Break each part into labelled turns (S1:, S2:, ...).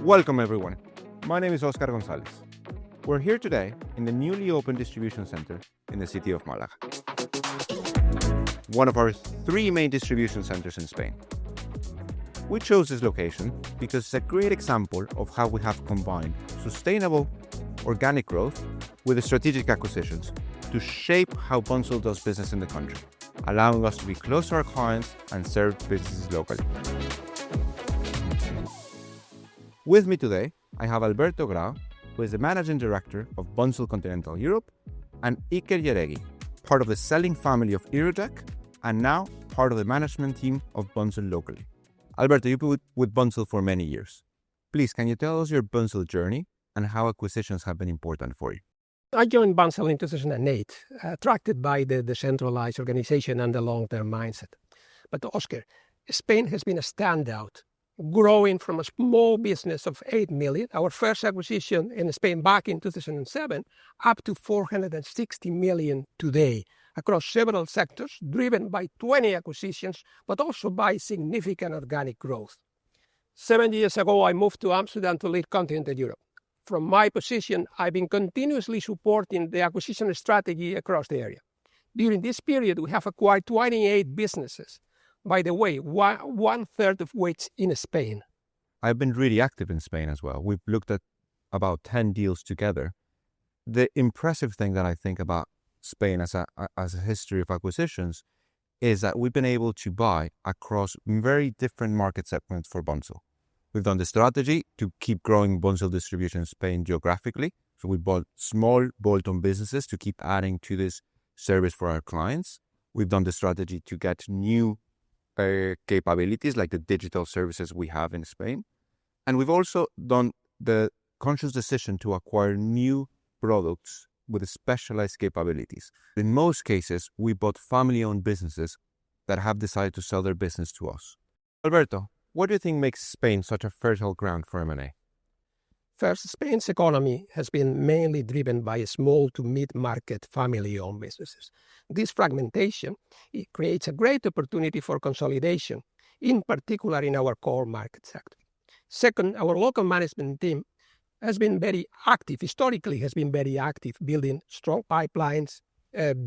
S1: Welcome everyone. My name is Oscar Gonzalez. We're here today in the newly opened distribution center in the city of Málaga, one of our 3 main distribution centers in Spain. We chose this location because it's a great example of how we have combined sustainable organic growth with strategic acquisitions to shape how Bunzl does business in the country, allowing us to be close to our clients and serve businesses locally. With me today, I have Alberto Grau, who is the Managing Director of Bunzl Continental Europe, and Iker Járegui, part of the selling family of Irudek, and now part of the management team of Bunzl locally. Alberto, you've been with Bunzl for many years. Please, can you tell us your Bunzl journey and how acquisitions have been important for you?
S2: I joined Bunzl in 2008, attracted by the decentralized organization and the long-term mindset. But Oscar, Spain has been a standout, growing from a small business of 8 million, our first acquisition in Spain back in 2007, up to 460 million today, across several sectors, driven by 20 acquisitions, but also by significant organic growth. 7 years ago, I moved to Amsterdam to lead Continental Europe. From my position, I've been continuously supporting the acquisition strategy across the area. During this period, we have acquired 28 businesses. By the way, one third of which in Spain.
S1: I've been really active in Spain as well. We've looked at about 10 deals together. The impressive thing that I think about Spain as a history of acquisitions is that we've been able to buy across very different market segments for Bunzl. We've done the strategy to keep growing Bunzl distribution in Spain geographically. So we bought small bolt-on businesses to keep adding to this service for our clients. We've done the strategy to get new capabilities like the digital services we have in Spain. And we've also done the conscious decision to acquire new products with specialized capabilities. In most cases, we bought family-owned businesses that have decided to sell their business to us. Alberto, what do you think makes Spain such a fertile ground for M&A?
S2: First, Spain's economy has been mainly driven by small to mid-market family-owned businesses. This fragmentation creates a great opportunity for consolidation, in particular in our core market sector. Second, our local management team has been very active, historically has been very active, building strong pipelines,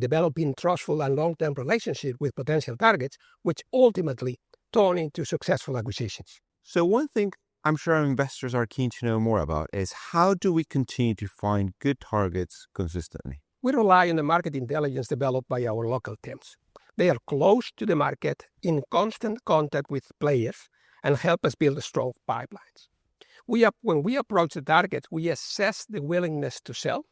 S2: developing trustful and long-term relationships with potential targets, which ultimately turn into successful acquisitions.
S1: So one thing I'm sure our investors are keen to know more about is how do we continue to find good targets consistently?
S2: We rely on the market intelligence developed by our local teams. They are close to the market, in constant contact with players, and help us build strong pipelines. When we approach the targets, we assess the willingness to sell,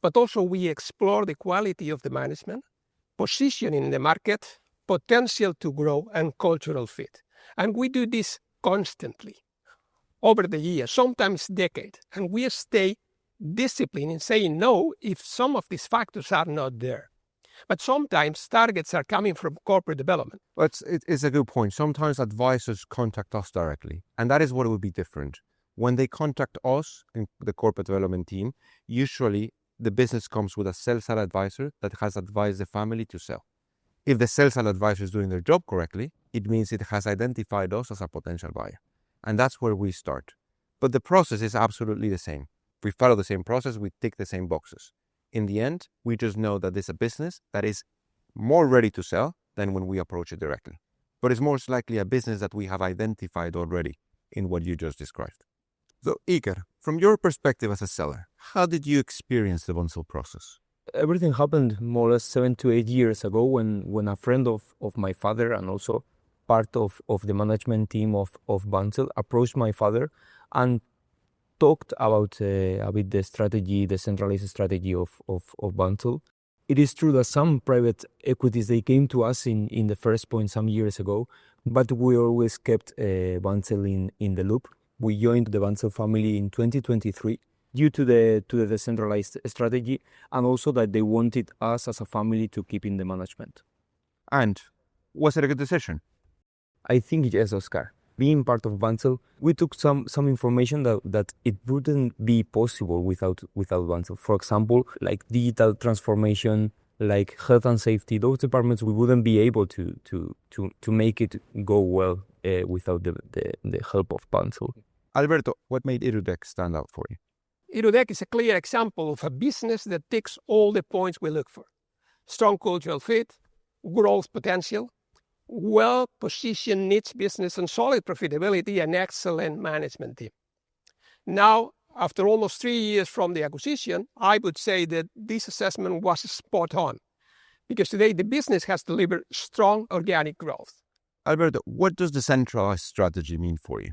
S2: but also we explore the quality of the management, positioning in the market, potential to grow, and cultural fit. And we do this constantly over the years, sometimes decades, and we stay disciplined in saying no if some of these factors are not there. But sometimes targets are coming from corporate development.
S1: It's a good point. Sometimes advisors contact us directly, and that is what would be different. When they contact us in the corporate development team, usually the business comes with a sell-side advisor that has advised the family to sell. If the sell-side advisor is doing their job correctly, it means it has identified us as a potential buyer. And that's where we start. But the process is absolutely the same. We follow the same process, we tick the same boxes. In the end, we just know that it's a business that is more ready to sell than when we approach it directly. But it's most likely a business that we have identified already in what you just described. So Iker, from your perspective as a seller, how did you experience the Bunzl process?
S3: Everything happened more or less 7 to 8 years ago when a friend of my father and also part of the management team of Bunzl approached my father and talked about a bit the strategy, the centralized strategy of Bunzl. It is true that some private equities, they came to us in the first point some years ago, but we always kept Bunzl in the loop. We joined the Bunzl family in 2023 due to the decentralized strategy and also that they wanted us as a family to keep in the management.
S1: And was it a good decision?
S3: I think yes, Oscar. Being part of Bunzl, we took some information that it wouldn't be possible without Bunzl. For example, like digital transformation, like health and safety, those departments we wouldn't be able to make it go well without the help of Bunzl.
S1: Alberto, what made Irudek stand out for you?
S2: Irudek is a clear example of a business that ticks all the points we look for. Strong cultural fit, growth potential, well-positioned niche business and solid profitability, and excellent management team. Now, after almost 3 years from the acquisition, I would say that this assessment was spot on, because today the business has delivered strong organic growth.
S1: Alberto, what does the centralized strategy mean for you?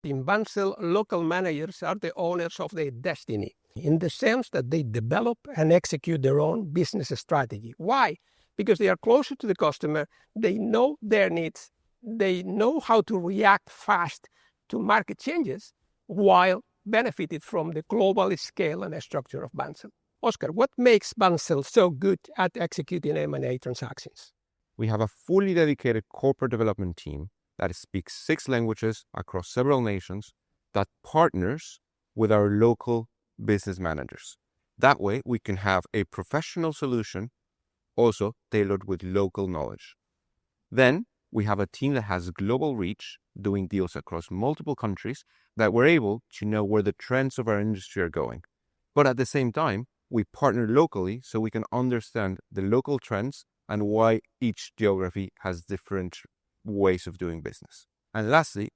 S2: In Bunzl, local managers are the owners of their destiny, in the sense that they develop and execute their own business strategy. Why? Because they are closer to the customer, they know their needs, they know how to react fast to market changes, while benefited from the global scale and structure of Bunzl. Oscar, what makes Bunzl so good at executing M&A transactions?
S1: We have a fully dedicated corporate development team that speaks 6 languages across several nations, that partners with our local business managers. That way, we can have a professional solution, also tailored with local knowledge. Then, we have a team that has global reach, doing deals across multiple countries, that we're able to know where the trends of our industry are going. But at the same time, we partner locally so we can understand the local trends and why each geography has different ways of doing business. And lastly,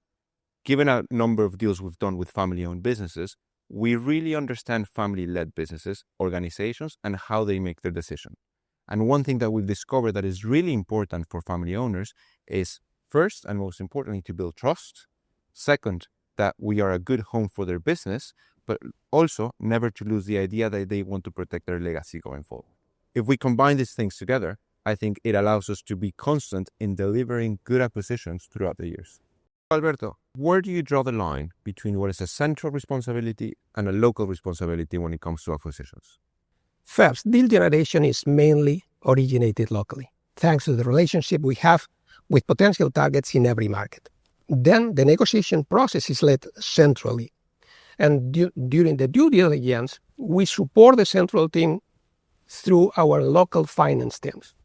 S1: given a number of deals we've done with family-owned businesses, we really understand family-led businesses, organizations, and how they make their decision. And one thing that we've discovered that is really important for family owners is, first and most importantly, to build trust. Second, that we are a good home for their business, but also never to lose the idea that they want to protect their legacy going forward. If we combine these things together, I think it allows us to be constant in delivering good acquisitions throughout the years. Alberto, where do you draw the line between what is a central responsibility and a local responsibility when it comes to acquisitions?
S2: First, deal generation is mainly originated locally, thanks to the relationship we have with potential targets in every market. Then the negotiation process is led centrally. And during the due diligence, we support the central team through our local finance teams.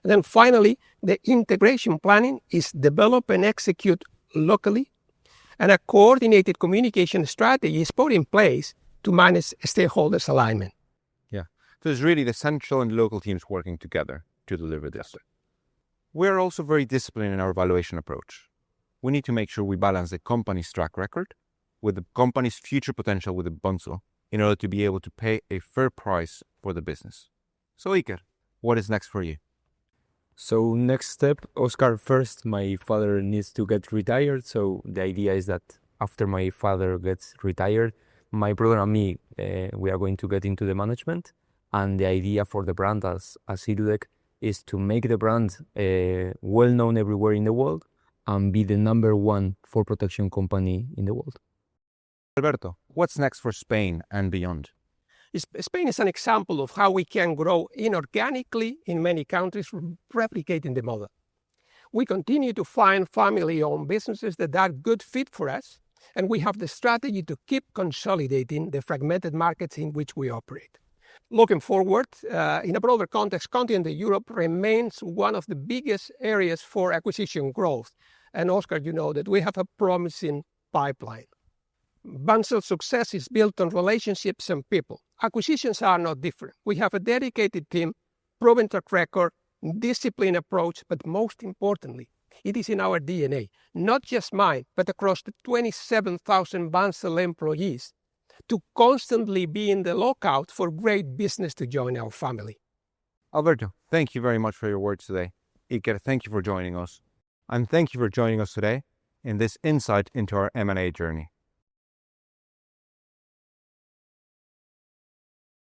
S2: And then finally, the integration planning is developed and executed locally, and a coordinated communication strategy is put in place to manage stakeholders' alignment.
S1: Yeah, so it's really the central and local teams working together to deliver this. We're also very disciplined in our valuation approach. We need to make sure we balance the company's track record with the company's future potential with the Bunzl in order to be able to pay a fair price for the business. So Iker, what is next for you?
S3: So next step, Oscar, first my father needs to get retired. So the idea is that after my father gets retired, my brother and me, we are going to get into the management. And the idea for the brand as Irudek is to make the brand well known everywhere in the world and be the #1 fall protection company in the world.
S1: Alberto, what's next for Spain and beyond?
S2: Spain is an example of how we can grow inorganically in many countries, replicating the model. We continue to find family-owned businesses that are good fit for us, and we have the strategy to keep consolidating the fragmented markets in which we operate. Looking forward, in a broader context, continental Europe remains one of the biggest areas for acquisition growth. And Oscar, you know that we have a promising pipeline. Bunzl's success is built on relationships and people. Acquisitions are not different. We have a dedicated team, proven track record, disciplined approach, but most importantly, it is in our DNA, not just mine, but across the 27,000 Bunzl employees, to constantly be in the lookout for great business to join our family.
S1: Alberto, thank you very much for your words today. Iker, thank you for joining us. And thank you for joining us today in this insight into our M&A journey.